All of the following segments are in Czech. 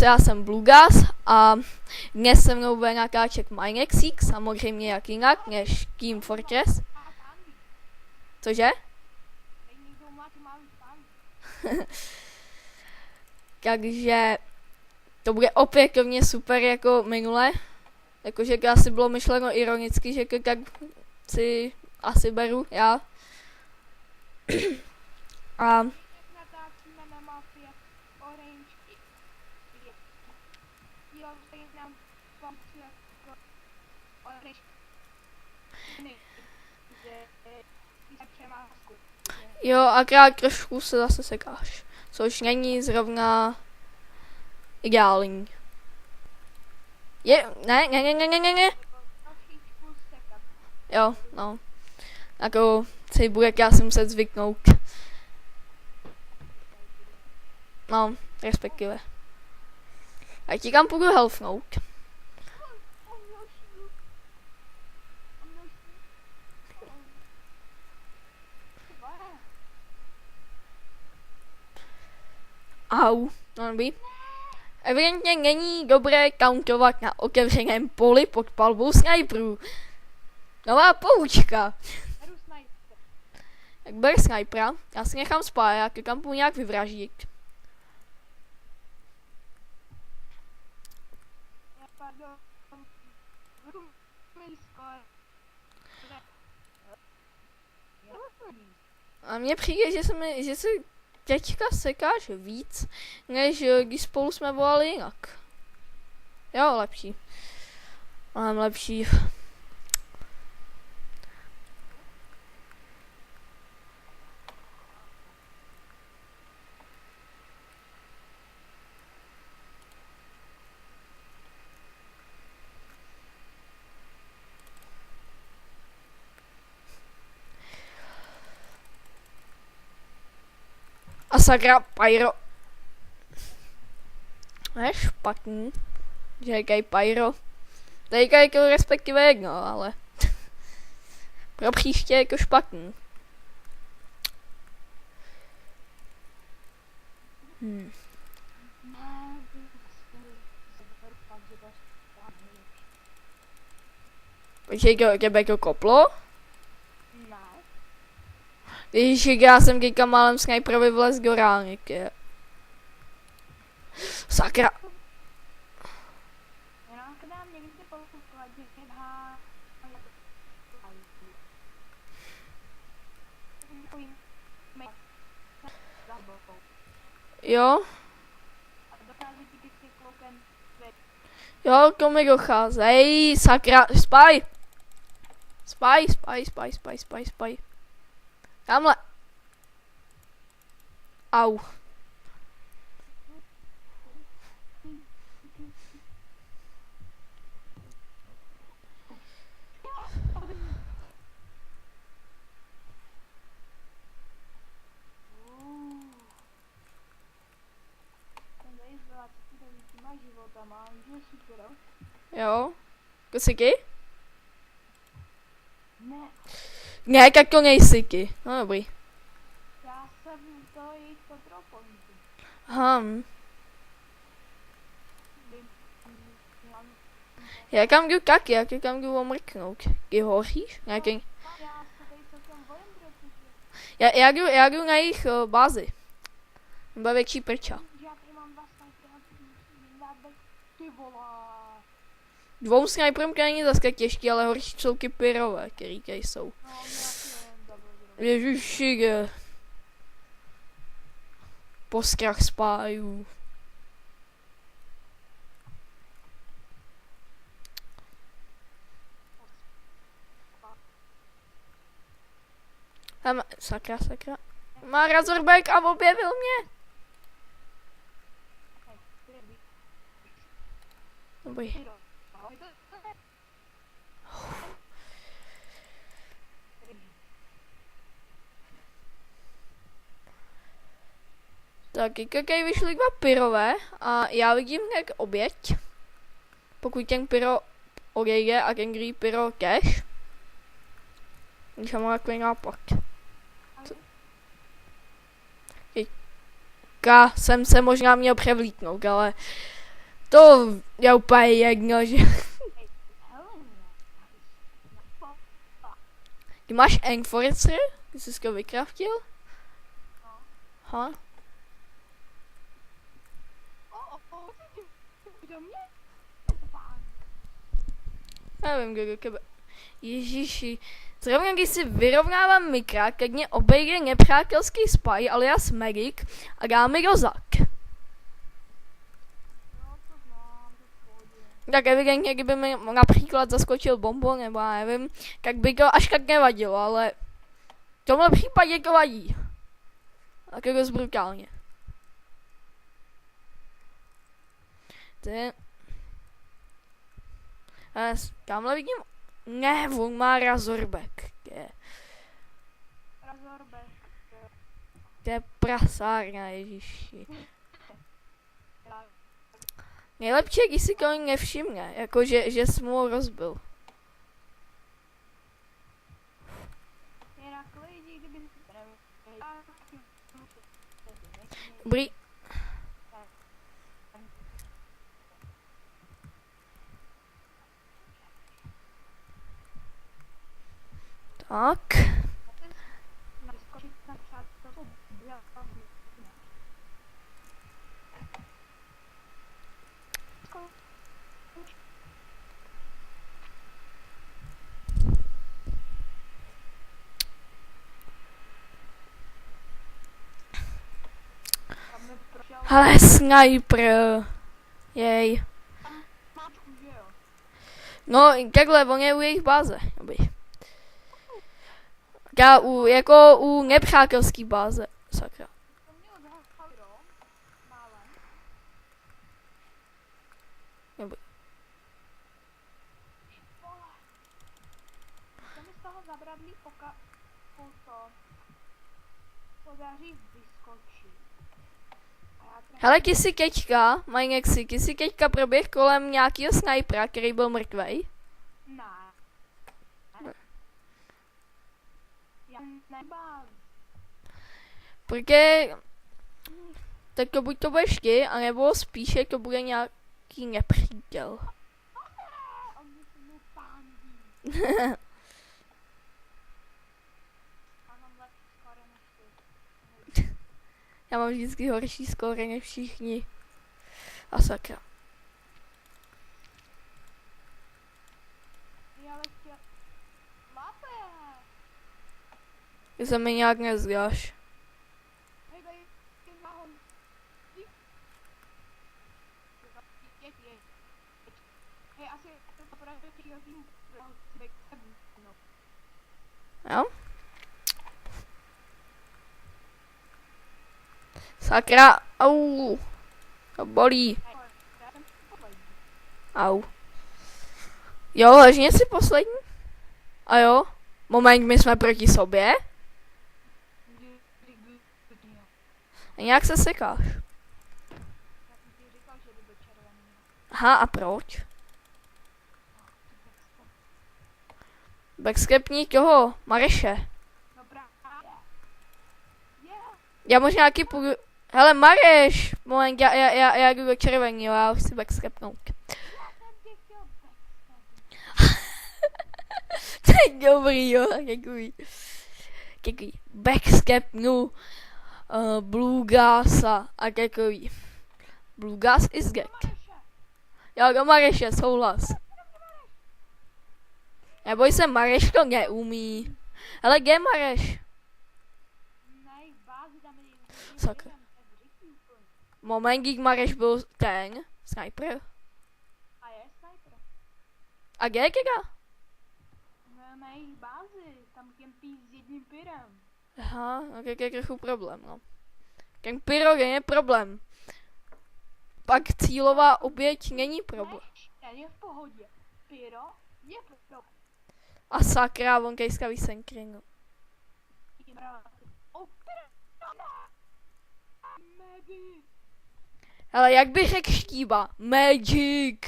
já jsem Bluegas a dnes se mnou bude natáčet Minexík, samozřejmě jak jinak než Team Fortress. Cože? Takže to bude opětovně super jako minule. Jakože to asi bylo myšleno ironicky, že to tak si asi beru já. A jo, akorát trošku se zase sekáš, což není zrovna ideální. Ne. Jo, no. Jako si bude asi muset zvyknout. No, respektive. A ti kam půjdu helfnout. Au, no dobrý. Evidentně není dobré countrovat na otevřeném poli pod palbou sniperů. Nová poučka. Tak ber snipera, já si nechám spát, já kam půjdu nějak vyvraždit. A mně přijde, že se teďka sekáš víc, než když spolu jsme volali jinak. Jo, lepší. Mám lepší. A sakra, Pyro. Je špatný. Říkaj Pyro. Teďka jako respektive jedno, ale pro příště jako špatný. Počkej, tebe jako koplo? Ježiši, já jsem teďka málem sniperovi vlez do rálníky. Sakra. Jo? Jo, to mi dochází. Sakra, spaj. Spaj. Tamhle. Au. Jo. Kosiky? Ne, tak to nejsiky. No dobrý. Já jsem to jejich kontrolpointu. Já kam jdu taky, jak kam jdu omrknout. Ty hoříš? Nějaký... Já se tady celkem bojím, protože... Já jdu na jejich bázi. Bude větší prča. Já tady mám dva snipery, ty volá. Dvou sniperům to není zase těžký, ale horší jsou ty pyrové, který tady jsou. Ježiši, postrach spájů. Sakra. Má Razorbek a objevil mě. Dobrý. Tak, jaký vyšly dva pyrové a já vidím jak oběť. Pokud ten pyro odejde a ten druhý pyro cash. Když mám takový nápad. Teďka jsem se možná měl převlítnout, ale To je úplně jedno, že... Hele, Ty máš Enforcer? Ty jsi to vykraftil? no. Ha? Ty do mě? Nevím, kdo do tebe. Ježiši. Zrovna když si vyrovnávám mikra, keď mě obejde nepřátelský spy alias Medic a dá mi rozak. Jo, to znám, to v pohodě. Tak evidentně, kdyby mi například zaskočil bonbon, nebo já nevím, tak by to až tak nevadilo, ale v tomhle případě to vadí. Tak je dost brutálně. Tamhle vidím... Ne, on má Razorback. Razorback. To je prasárna, ježiši. Nejlepší je, když si to nevšimne, jako že jsi mu ho rozbil. Jinak lidi, kdyby si to nevěděli. Dobrý. Tak. Naskočit na přátelství. Ale sniper. Jej. No, takhle, on je u jejich báze. Dobrý. Já jako u nepřátelský báze. Sakra. Dobrý. To mi z toho zabradlí podaří vyskočit. Hele, ty teďka, Majnexi, ty si teďka proběh kolem nějakého snipera, který byl mrtvej. Ne. Já nebám. Protože tak to buď to budeš ty, anebo spíše to bude nějaký nepřítel. On mi se mu pándí. Já mám lepší skoro než ty. Já mám vždycky horší skóre než všichni. A sakra. Já ale chtěl... Lape! Ty se mi nějak nezdáš. Hej, daj, je nahon. Hej, asi to poprvé těho tým no. Jo? Sakra, au. To bolí. Au. Jo, ležně si poslední? A jo? Moment, my jsme proti sobě? A nějak se sekáš. Aha, a proč? Backskepní koho? Mareše. Já možná nějaký půjdu... Hele, Mareš! Moment, já jdu do červení, jo, já už chci backskepnout. To je dobrý, jo, děkuji. Děkuji. Backskepnu Blue Gasa a děkuji. Blue Gas is gag. Jo, do Mareše, souhlas. Neboj se, Mareš to neumí. Hele, kde je Mareš? Sakra. Moment, když Mareš byl ten, sniper. A je sniper. A kde je Kega? Na jejich bázi, tam kempí s jedním pyrem. Aha, no tak je trochu problém, no. Ten pyro je problém. Pak cílová oběť není problém. Ten je v pohodě. Pyro je problém. A sakra, on kejska vysenkry, no. Hele, jak bych řekl štíba? Magic!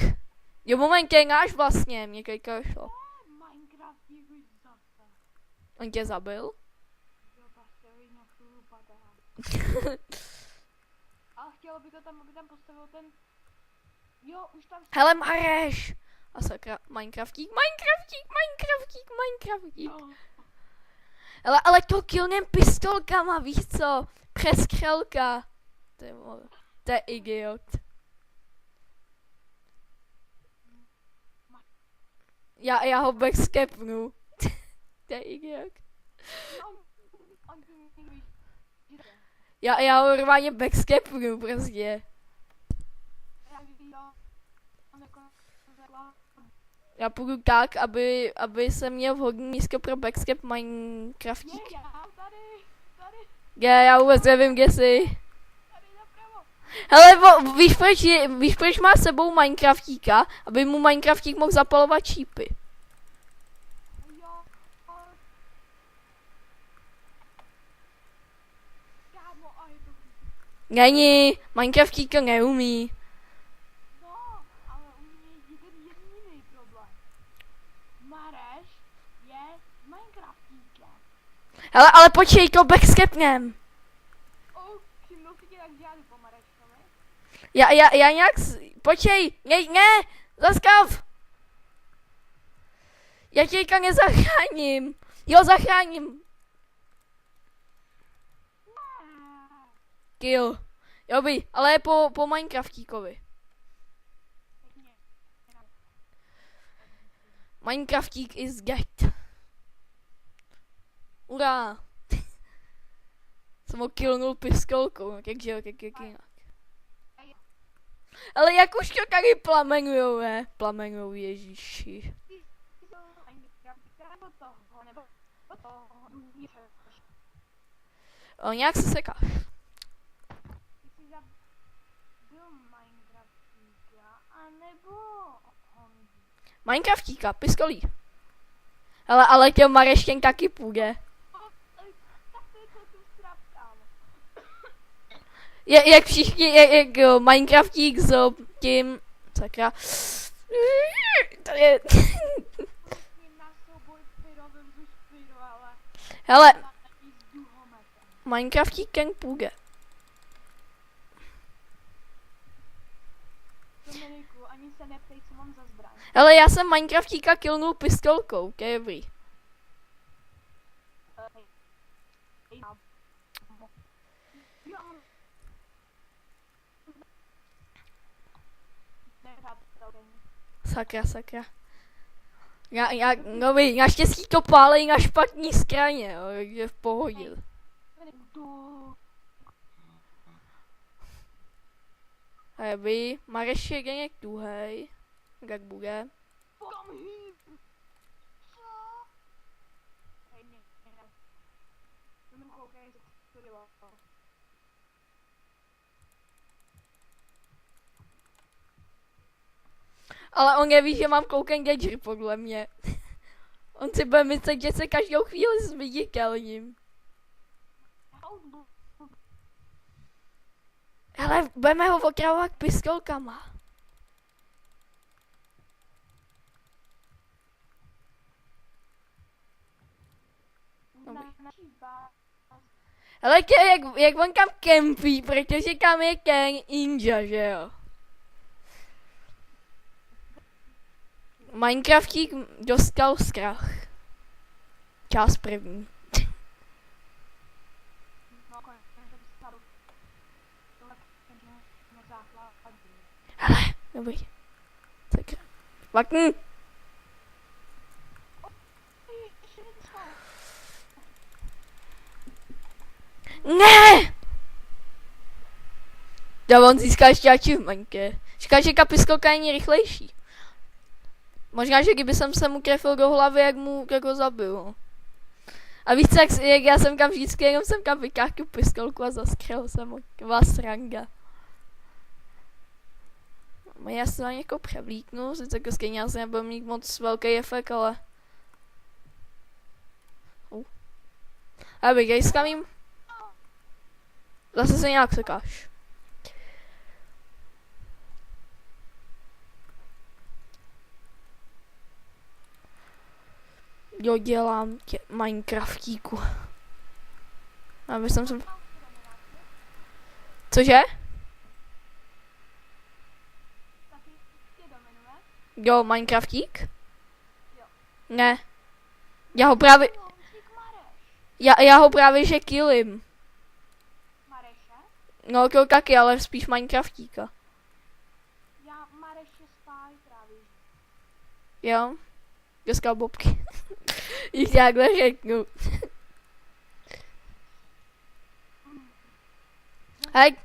Jo, momentě náš vlastně, mě kejka šlo. Minecraft je zase. On tě zabil? Jo, postavit nějakou patáha. Ale chtělo by to tam, aby tam postavil ten Jo, už tam... Hele, Mareš! A sakra, Minecraftík. Jo. Hele, ale to killnem pistolkama, víš co? Přeskřelka. Ty vole, to je idiot. Já ho backskepnu. To je idiot. On ti neví, že... Já ho normálně backskepnu prostě. Já viděl... On jako... Já půjdu tak, aby jsem měl vhodný místo pro backskep Minecraftík. Já tady, Já vůbec nevím, kde jsi. tady napravo. Hele, víš proč má s sebou Minecraftíka? Aby mu Minecraftík mohl zapalovat čípy. Jo. Kámo, a je to... Není, Minecraftík to neumí. No, ale u mě je jeden jediný problém. Mareš je Minecraftíkem. Hele, ale počkej, to backskepnem. Všimnul si tě tak žádný po Mareškovi? Já nějak, počkej, ne, zastav. Já tě teďka nezachráním. Jo, zachráním. Kill. Jo by, ale po Minecraftíkovi. Minecraftík is dead. Urá. Jsem ho killnul pistolkou, no, takže jo, jak jinak. Ale jak už to tady plamenujou, ne? Plamenujou, ježíši. O, nějak se sekáš. Minecraftíka, pistolí. Hele, ale těm Mareštěn taky půjde. Jak všichni, jak jo, Minecraftík s tím, sakra. To je... Hele, Minecraftík ten půjde. Dominiku, ani se neptej, co mám za zbraň. Hele, já jsem Minecraftíka killnul pistolkou, to je dobrý. Sakra. No vy, naštěstí to pálej na špatný straně, jo, takže v pohodě. Hej, Mareš je nějak tuhej, jak bude. Ale on neví, že mám Cloak Gadger, podle mě. On si bude myslet, že se každou chvíli zviditelním. Ale budeme ho otravovat pistolkama. Ale jak on kam kempí, protože tam je ten Inja, že jo? Minecraftík dostal strach. Část první. Hele, dobrý. Sakra. Vakni. Ne! Já on získá ještě achievementky. Říká, že kapiskolka není rychlejší. Možná, že kdyby jsem se mu trefil do hlavy, jak ho zabil. A víš co, jak já jsem kam vždycky jenom jsem kam vykáhl tu pistolku a zaskřel jsem ho. Taková sranga. Já se na někoho převlíknu, sice jako stejně asi nebudu mít moc velký efekt, ale... A bych skamím. Zase se nějak sekáš. Jo, dělám tě Minecraftíku. Aby jsem se... Cože? Taky Jo, Minecraftík? Jo. Ne. Já ho právě, Loncík Mareš. já ho právě že killím. Mareše? No, kill taky, ale spíš Minecraftíka. Já Mareše spáj právě. Jo? Dneska bobky. Jich takhle řeknu. Hej,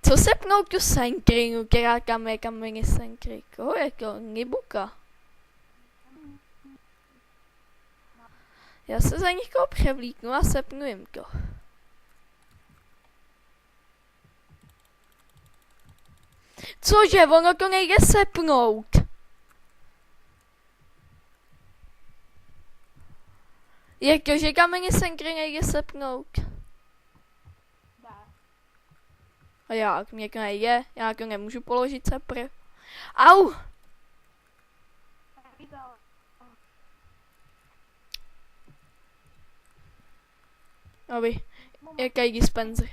co se pnou tu senkrinu, která tam je kameny senkry? Koho je to? Nibuka. Já se za někoho převlíknu a sepnu jim to. Cože, ono to nejde sepnout. Jak to, že kameny senkry nejde sepnout? Dá. A jak, mě to nejde, já to nemůžu položit sepr. Au! Taky dal. Aby, Moment. jaký dispenser.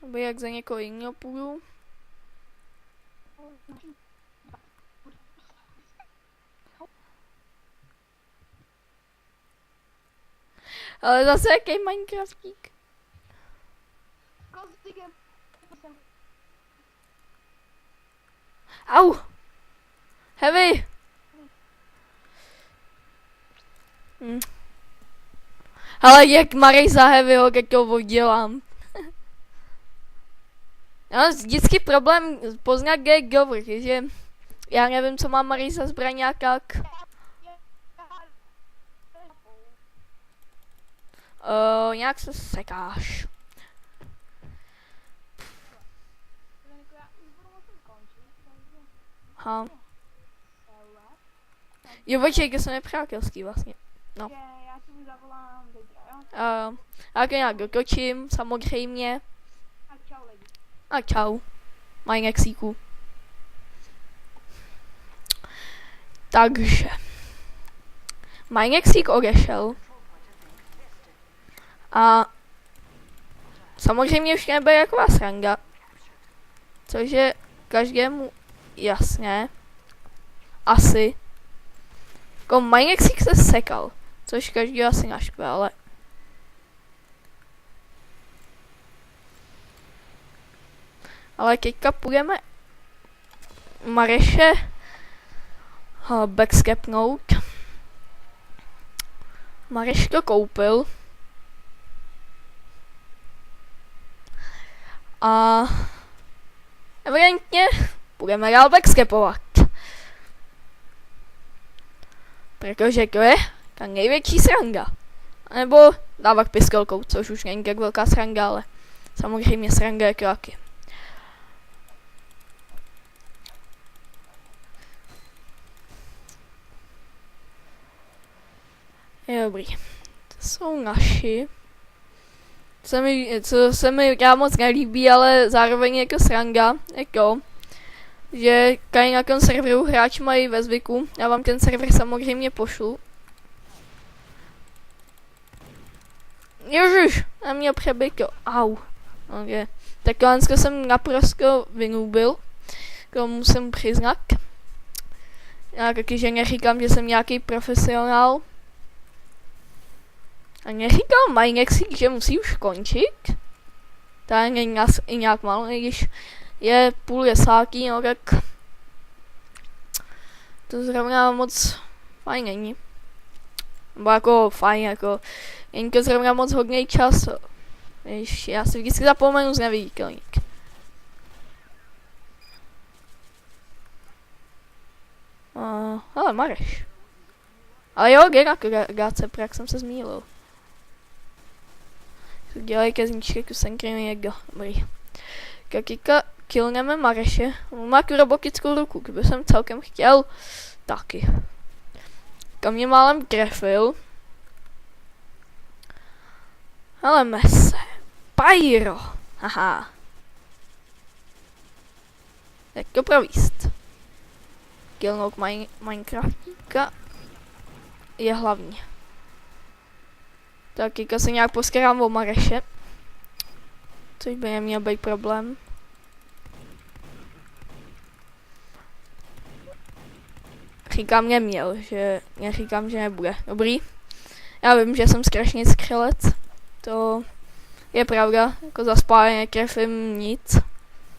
Aby jak za někoho jiného půjdu. Ale zase jaký Minecraftík. Kostikem jsem Au! Heavy! Ale jak Marej za Heavyho, jak to oddělám. Já vždycky problém poznat, kde je Govr, že já nevím, co má Marej za zbraň a jak. Nějak se sekáš. Ha. Jo, počkej, to jsem nepřátelský vlastně. No. Já ti zavolám teďka, jo? Já to nějak dotočím, samozřejmě. A čau lidi. A čau. Minexíku. Takže. Minexík odešel. A samozřejmě už nebude taková sranda. Což je každému jasné. Asi. Jako Minexík se sekal. Což každý asi naštve, ale... Ale teďka půjdeme Mareše backskepnout. Mareš to koupil. A evidentně budeme dál backskepovat. Protože to je ta největší sranda. Nebo dávat pistolkou, což už není tak velká sranda, ale samozřejmě sranda je taky. Je dobrý. To jsou naši. Co se mi moc nelíbí, ale zároveň jako sranda, jako, že tady na tom serveru hráči mají ve zvyku, já vám ten server samozřejmě pošlu. Ježiš, na mě přebyt to, au. Okay. Tak tohle jsem naprosto vynúbil, to musím přiznat. Já taky, že neříkám, že jsem nějaký profesionál. A neříkal Minexík, že musí už končit? Tak není nás i nějak málo, když je 9:30, no tak to zrovna moc fajn není. Nebo jako fajn, jako není to zrovna moc hodný čas. Když já si vždycky zapomenu z neviditelník. Ale Mareš. Ale jo, Geraka, jak jsem se zmýlil. Dělej kezničky, kusenkriny někdo. Dobrý. Kakika killneme Mareše. On má tu robotickou ruku, kdyby jsem celkem chtěl. Taky. Kam mě málem trefil. Ale mese. Pyro. Haha. Jak to províst? Killnout Minecraftíka je hlavní. Tak Kika se nějak poskarám o Mareše. Což by neměl být problém. říkám neměl, že neříkám, že nebude. Dobrý. Já vím, že jsem strašný skřelec. To je pravda, jako za spále netrefím nic.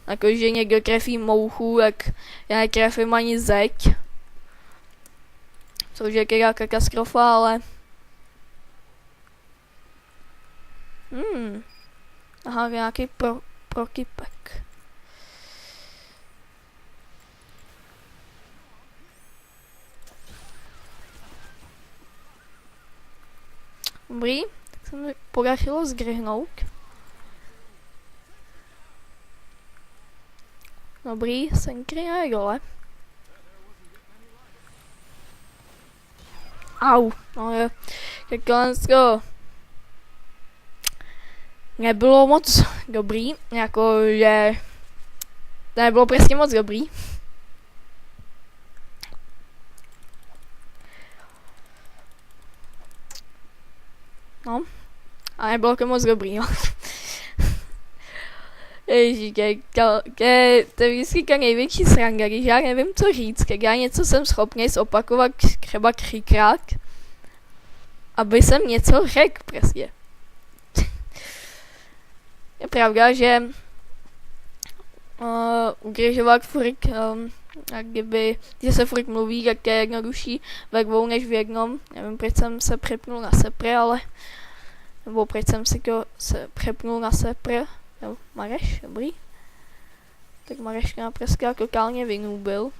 Jako, že někdo trefí mouchu, tak já netrefím ani zeď. Což je teda katastrofa, ale... Aha, nějaký prokypek. Dobrý, tak se mi podařilo zgrhnout. Dobrý, Senkry je dole. Au, no je, Kekelensko nebylo moc dobrý, jako že to nebylo prostě moc dobrý. No, a nebylo to moc dobrý, jo. Ježíš, to je vždycky největší sranga, když já nevím, co říct, když já něco jsem schopný zopakovat třeba 3krát, aby jsem něco řekl prostě. Je pravda, že udržovat furt, když se furt mluví, tak je jednodušší ve dvou než v jednom. Nevím, proč jsem se přepnul na sepre, ale nebo proč jsem si to se přepnul na sepre. Jo, Mareš, dobrý. Tak Mareška na preska totálně vynúbil.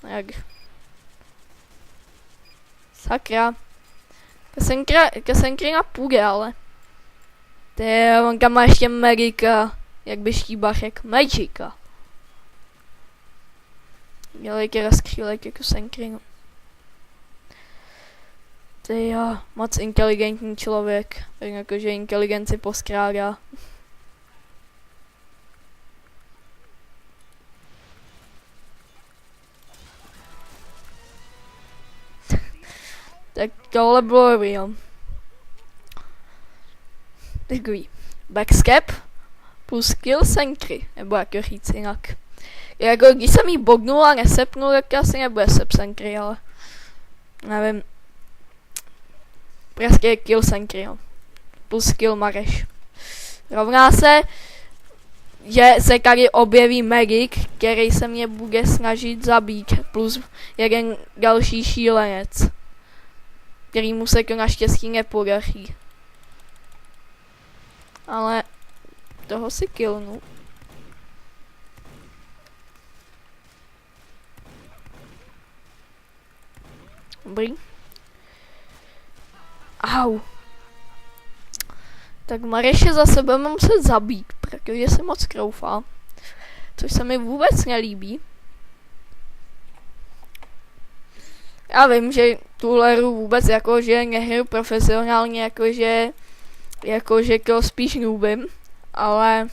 Jak? Sakra. Kasenkry na půdě, ale. On tam má ještě Merika, jak by Štíba řekl, Magica. Dělej teda skřílek jako Senkrinu. To je moc inteligentní člověk, tak jakože inteligenci poskrádá. Tak tohle bylo dobrý, jo. Takový backstep plus kill Senkry, nebo jak to říct jinak. Jako když jsem jí bognul a nesepnul, tak asi nebude sep Senkry, ale nevím. Prostě kill Senkry, jo. Plus kill Mareš. Rovná se, že se tady objeví Magic, který se mě bude snažit zabít, plus jeden další šílenec, který mu se to naštěstí nepodaří. Ale toho si killnu. Dobrý. Au. Tak Mareše za sebe mám se zabít, protože se moc kroufá. Což se mi vůbec nelíbí. Já vím, že tuhle hru vůbec jakože nehru profesionálně, jakože to spíš noobím, ale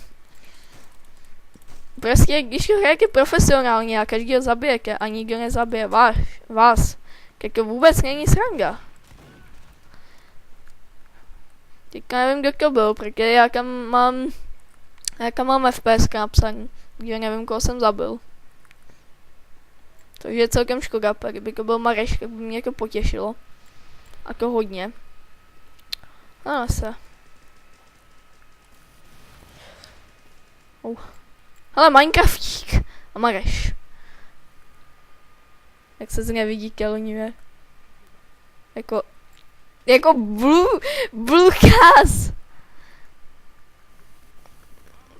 prostě když to hrajete profesionálně a každý ho zabijete a nikdo nezabije vás, tak to vůbec není sranda. Teďka nevím, kdo to byl, protože já mám FPS napsaný, takže nevím, koho jsem zabil. To je celkem škoda, kdyby to byl Mareš, tak by mě to potěšilo. A to hodně. Ano se. Hele, Minecraftík a Mareš. Jak se zneviditelňuje. Jako Blue Cast.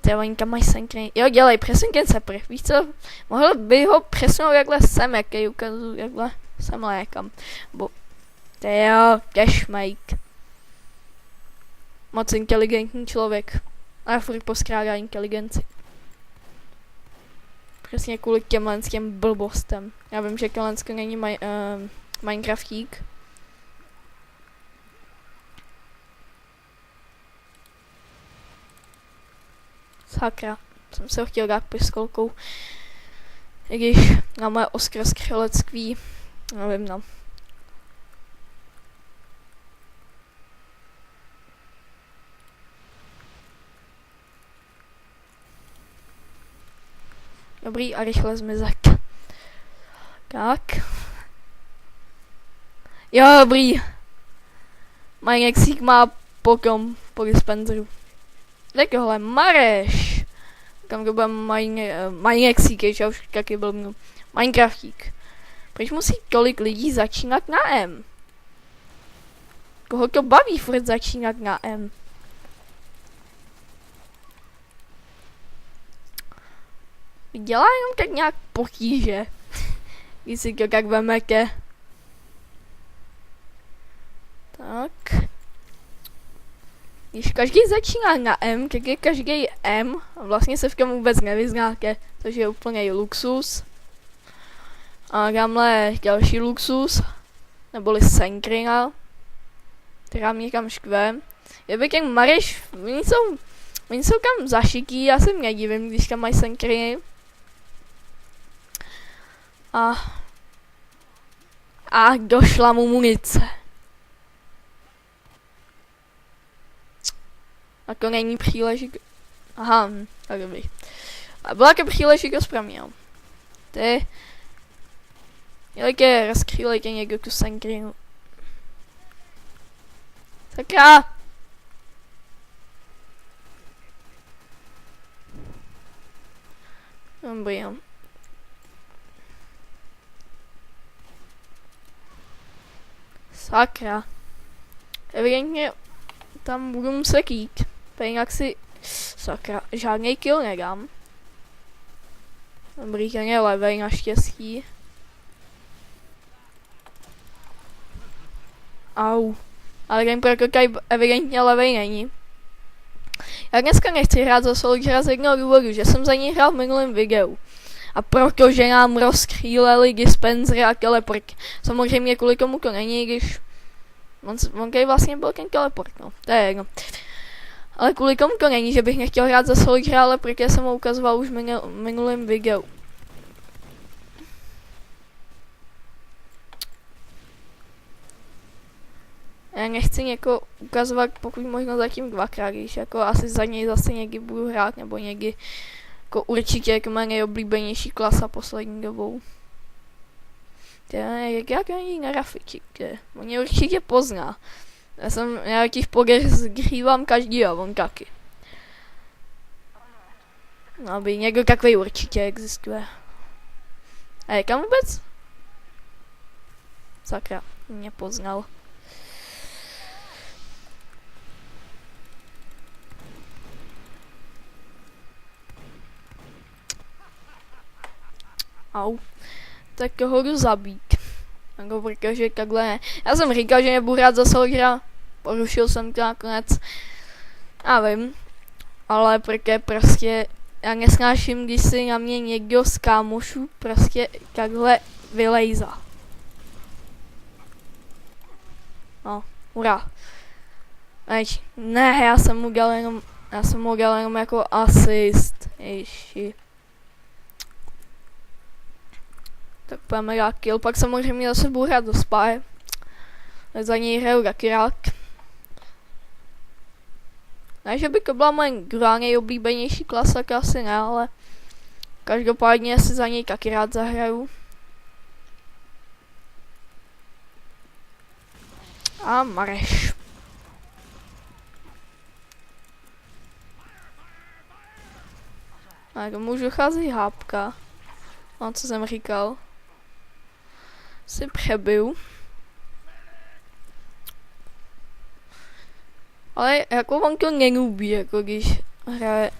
Ty oni tam mají Senkry. Jo, dělej, přesuň ten sepr. Víš co? Mohl by ho přesunout jakhle sem, jaký ukazuju, jakhle sem lékam. To je jo, cashmake. Moc inteligentní člověk. A furt poskrádá inteligenci. Přesně kvůli těm blbostem. Já vím, že Kelensko není Minecraftík. Sakra, jsem se ho chtěl dát pistolkou. I když na moje oskra skřelectví, nevím, no. Dobrý a rychle zmizet. Tak. Jo, dobrý. Minexík má po dispenzeru. Tak tohle, Mareš. Kam to bude Minexík, já už taky byl Minecraftík. Proč musí tolik lidí začínat na M? Koho to baví furt začínat na M? Dělá jenom tak nějak potíže. Když si to tak vemete. Tak. Když každý začíná na M, tak je každý M. A vlastně se v tom vůbec nevyznáte, což je úplně luxus. A tamhle je další luxus, neboli Senkrina, která mě kam škve. Kdyby ten Mareš, oni jsou tam zašiký, já se nedivím, když tam mají Senkriny. A došla mu munice. A to není příležitost. Aha, tak dobrý. A byla to příležitost pro mě. Ty. Jelike rozkřílejte někdo tu Senkrinu. Sakra! Dobrý, jo. Sakra. Evidentně tam budu muset jít. Jinak si... Sakra, žádnej kill nedám. Dobrý, ten je levej naštěstí. Au. Ale ten prokokaj evidentně levej není. Já dneska nechci hrát za Soldiera z jednoho důvodu, že jsem za něj hrál v minulém videu. A protože nám rozkříleli dispenzery a teleport. Samozřejmě kvůli tomu to není, když... On vlastně byl ten teleport, no. To je jedno. Ale kvůli tomu to není, že bych nechtěl hrát za Soldiera, ale protože jsem ho ukazoval už v minulém videu. Já nechci někoho ukazovat, pokud možno zatím dvakrát, když jako asi za něj zase někdy budu hrát, nebo někdy jako určitě jako má nejoblíbenější klasa poslední dobou. Jak není na Rafičik, on mě určitě pozná. Já jsem nějakých poger zgrívám každý a on taky. No, aby někdo takový určitě existuje. A je kam vůbec? Sakra, mě poznal. Au. Tak toho jdu zabít. Jako protože takhle ne. Já jsem říkal, že nebudu hrát za Soldiera. Porušil jsem to nakonec. Já vím. Ale protože prostě já nesnáším, když si na mě někdo z kámošů prostě takhle vylejzá. No, hurá. Ne, já jsem mu dal jenom jako asist. Ježi. Tak pojďme já kill, pak samozřejmě zase budu hrát do Spy. Za něj hraju taky rád. Ne, že by to byla moje druhá nejoblíbenější klasa, asi ne, ale každopádně si za něj taky rád zahraju. A Mareš. Tak můžu dochází hápka. No, co jsem říkal. Si přebiju. Ale jako on to nenubí, jako když hraje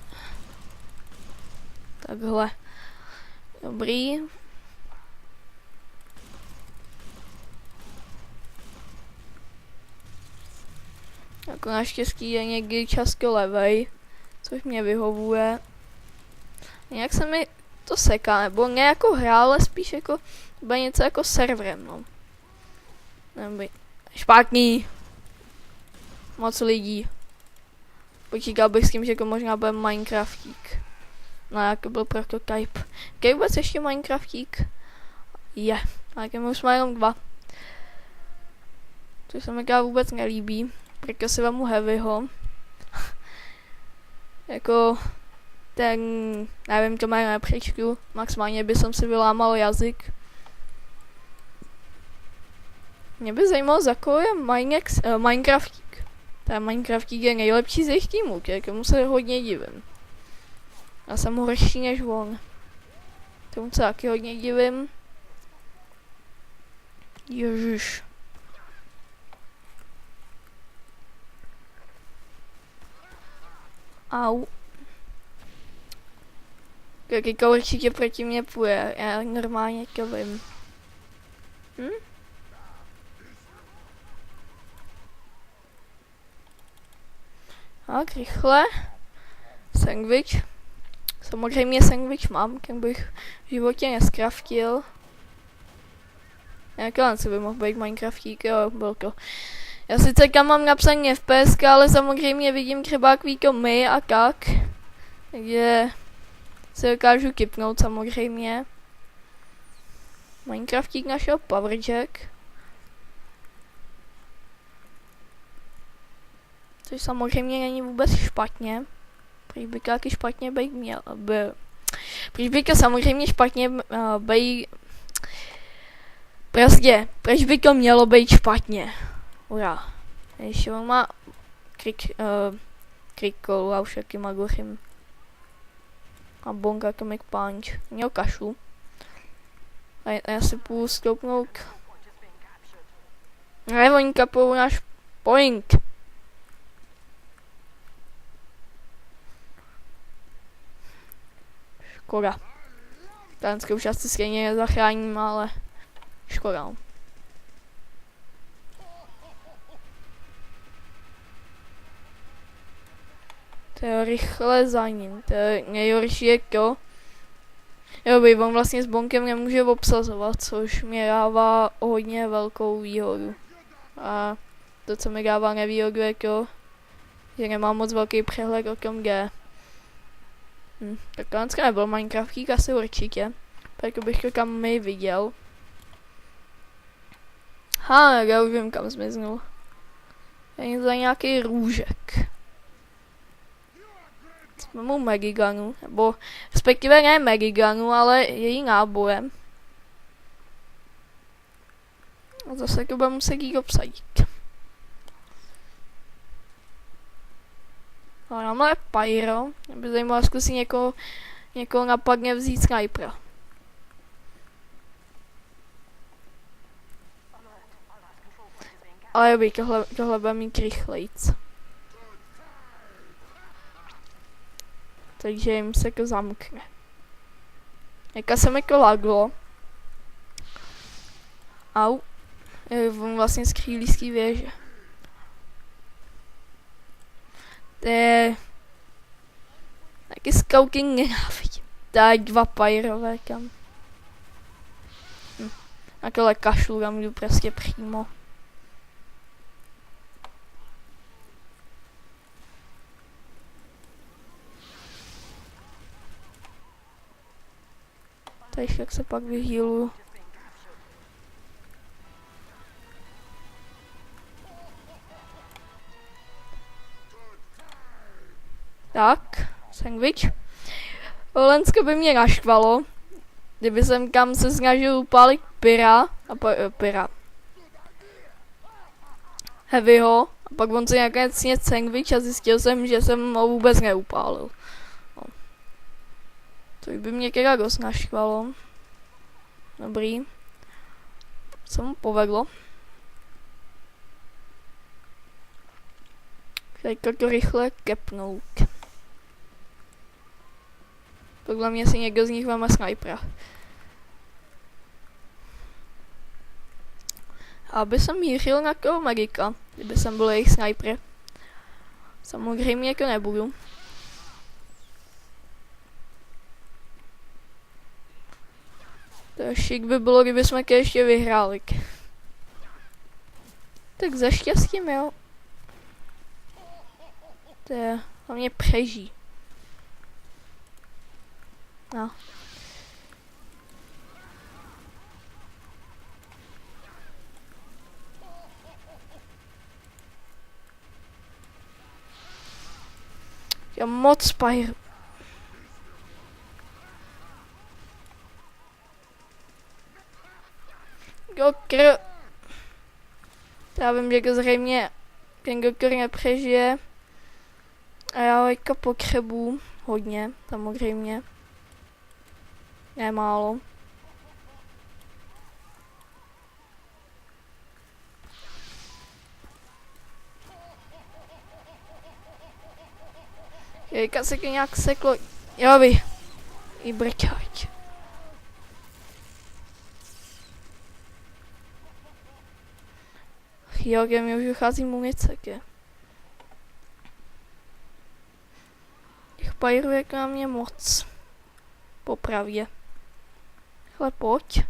takhle. Dobrý. Jako naštěstí je někdy často levej, což mě vyhovuje. Nějak se mi to seká, nebo ne jako hra, ale spíš jako bude něco jako serverem, no. Nebo špatný. Moc lidí. Počítal bych s tím, že to možná bude Minecraftík. No, jako byl prototype. Jaký vůbec ještě Minecraftík? Je. Tak už jsme jenom 2. Což se mi vůbec nelíbí. Protože si vemu Heavyho. Jako ten, nevím, to jméno nepřečtu. Maximálně by jsem si vylámal jazyk. Mě by zajímalo, za koho je Minecraftík. Ten Minecraftík je nejlepší z jejich týmů, kterému se hodně divím. Já jsem horší než on. Tomu se taky hodně divím. Ježiš. Au. Kika určitě proti mě půjde, já normálně kevím. Tak, rychle. Sandwich. Samozřejmě sandwich mám, jak bych v životě neskraftil. Jaký si by mohl být Minecraftík, jo, byl to. Já sice kam mám napsaný FPS, ale samozřejmě vidím třeba jako my a kak. Takže se dokážu kipnout samozřejmě. Minecraftík našel Powerjack. Což samozřejmě není vůbec špatně. Proč by taky špatně být měl. Proč by to samozřejmě špatně být. Prostě, proč by to mělo být špatně? Ura. Ještě on má krikolu a už jaký magochim. A bonga Comic Punch. Měl kašlu. A já si půjdu stoupnout. Ne, oni kapou náš point. Škoda. Tanské už asi stejně nezachráním, ale škoda. To je rychle za ním. To je nejhorší je to. Jo, on vlastně s bonkem nemůže obsazovat, což mi dává hodně velkou výhodu. A to, co mi dává nevýhodu, je to, že nemám moc velký přehled o tom, kde. Tak dneska nebyl Minecraftík asi určitě. Tak bych to kam mi viděl. Já už vím, kam zmiznul. Je za nějaký růžek. Jsme mu Megiganu, nebo respektive ne Megiganu, ale její nábojem. A zase to bude muset jít obsadit. A tamhle je Pyro. Mě by zajímalo zkusit někoho napadně vzít snipera. Ale jo, tohle bude mít rychlejc. Takže jim se to zamkne. Jaká se mi to laglo. Au. On vlastně skřílí z té věže. To je taky scouting nenávidím. Tak 2 pyrové kam. Na tohle kašlu tam jdu prostě přímo. Takže jak se pak vyhýlu. Tak, sandwich. Lensko by mě naštvalo, kdyby jsem kam se snažil upálit Pyra Heavyho, a pak on se nakonec sněd sandwich a zjistil jsem, že jsem ho vůbec neupálil. No. To by mě teda dost naštvalo. Dobrý. Se mu povedlo. Teďka to rychle kepnout. Podle mě si někdo z nich veme snipera. Aby jsem mířil na toho magika, kdyby jsem byl jejich sniper. Samozřejmě jako nebudu. To šik by bylo, kdyby jsme to ještě vyhráli. Tak za štěstím, jo. To je hlavně přeží. No. Já moc spajru. Jo, Já vím, že zřejmě ten doktor nepřežije. A já ho teďka potřebuji hodně, samozřejmě. Ne málo. Teďka se to nějak seklo. Jo vy. I brťať. Jo, kde mi už vychází munice, kde. Těch pajrujek na mě moc. Popravdě. Hele, pojď.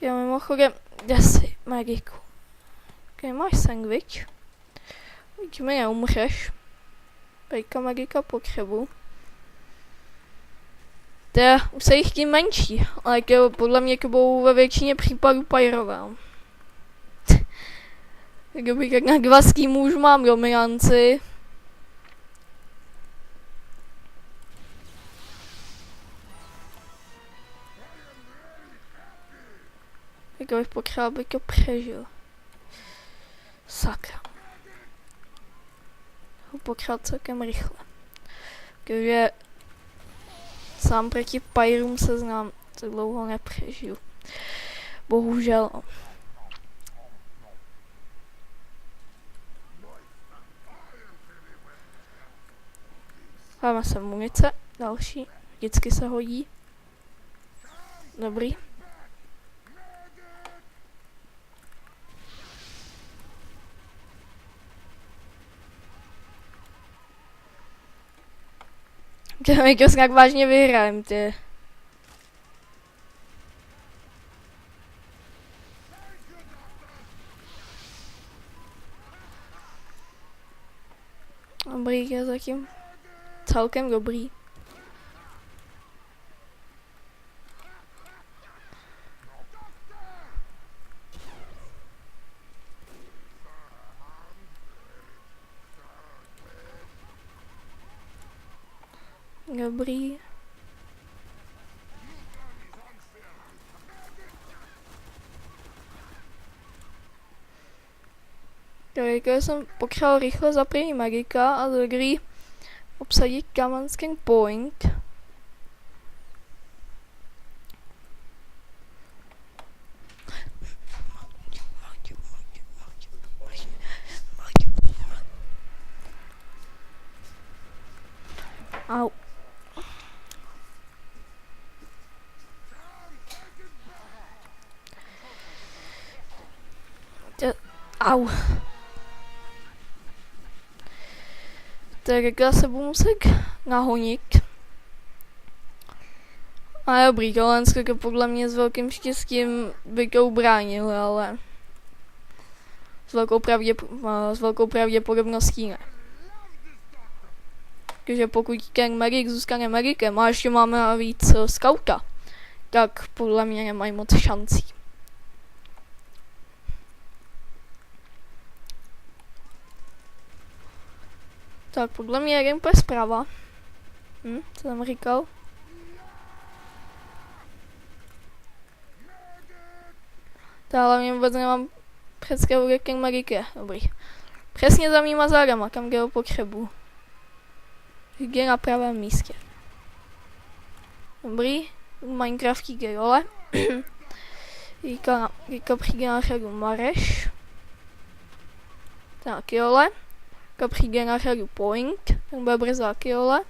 Jo, mimochodem, kde jsi, Magiku? Kde máš sandwich? Teď mi neumřeš. Teďka Magika potřebuji. Teda, už se jich tím menší, ale podle mě budou ve většině případů pajrové. Kdybych jak na gvaský muž mám dominanci. Tak bych potřeboval, aby to přežil. Sakra. Ho potřeboval celkem rychle. Takže sám proti pajrům se znám, tak dlouho nepřežiju. Bohužel. Máme se munice, další, vždycky se hodí. Dobrý. My to snad vážně vyhrajem, ty. Dobrý, je zatím celkem dobrý. Dobrý. Teďka jsem potřeboval rychle zapojit Magika a do hry obsadit Command Scan Point. Au. Au. Tak já se budu muset nahonit. A dobrý, tohle podle mě s velkým štěstím by to ubránil, ale s velkou pravděpodobností ne. Takže pokud ten Magic zůstane Magicem a ještě máme navíc skauta, tak podle mě nemají moc šancí. Tak podle mě je gameplay zprava. Co jsem říkal? Tak hlavně vůbec nemám představu, jak ten Magic je. Dobrý. Přesně za mýma zádama, kam ho potřebuji. Je na pravém místě. Dobrý. Minecraftí gerole. Říká přijde na řadu Mareš. Tak jole. Říká přijde na řadu Point. Ten bude brzák jole.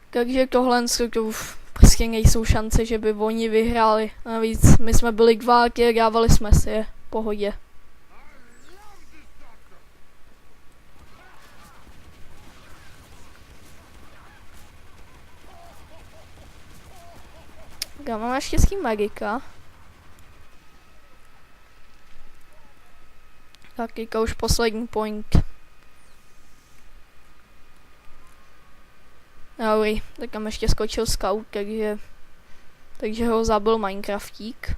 Takže tohle to už prostě nejsou šance, že by oni vyhráli. Navíc my jsme byli kváky a dávali jsme si je. V pohodě. Já mám naštěstí Magika. Tak teďka už poslední point. Dobrý, tak tam ještě skočil scout, takže ho zabil Minecraftík.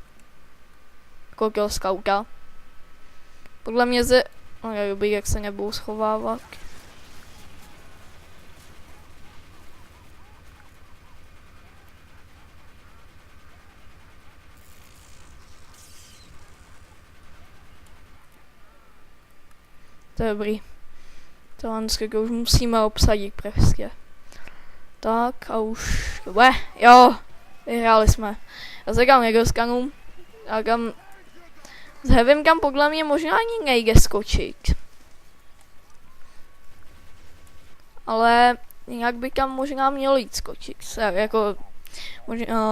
Koukal scouta. Podle mě no je dobrý, jak se nebudou schovávat. To je dobrý. To už musíme obsadit prostě. Tak a už... Jo, vyhráli jsme. Já se kam někdo skanu. A kam... S Heavym kam podle mě možná ani nejde skočit. Ale jinak by kam možná mělo jít skočit. Jako...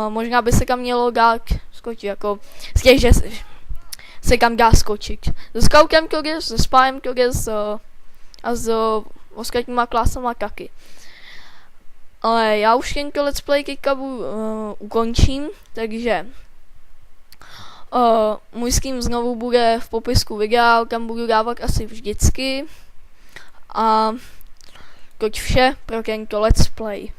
Možná by se kam mělo dát skočit, jako... Z těch, že se kam dá skočit. Se Scoutem Killers, se Spyem Killers a s ostatníma klasama taky. Ale já už tento let's play ukončím, takže můj skin znovu bude v popisku videa, kam budu dávat asi vždycky. A toť vše pro tento let's play.